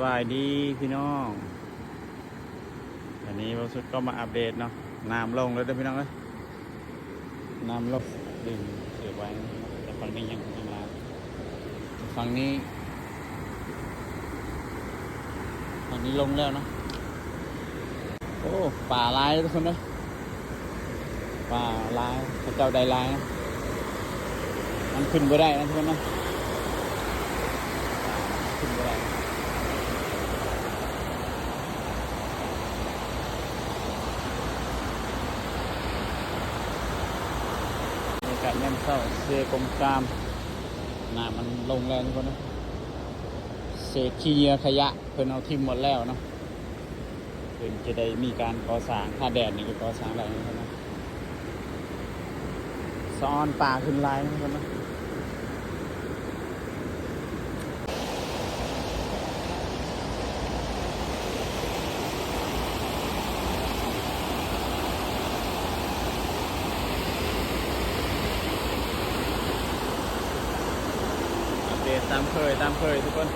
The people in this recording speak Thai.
บายดีพี่น้องวันนี้เราสุดก็มาอัปเดตเนาะน้ำลงแล้วเด้อพี่น้องเอ้ยน้ำลงดึงเสือไว้แต่ฝั่งนี้ยังไม่มาฝั่งนี้ลงแล้วเนาะโอ้ป่าลายทุกคนเลยป่าลายพระเจ้าใดลายนะมันขึ้นไม่ได้นะทุกคนนะขึ้นไม่ได้บรรยากาศแน่นเศร้าเสียกรมกามน้ำมันลงแล้วทุกคนนะเศษขี้เหงื่อขยะเพิ่นเอาทิ้งหมดแล้วเนาะเพิ่นจะได้มีการก่อสร้างถ้าแดดนี่ก็ก่อสร้างอะไรนะครับนะซ้อนป่าขึ้นลายนะครับนะอัปเดตตามเคยทุกคน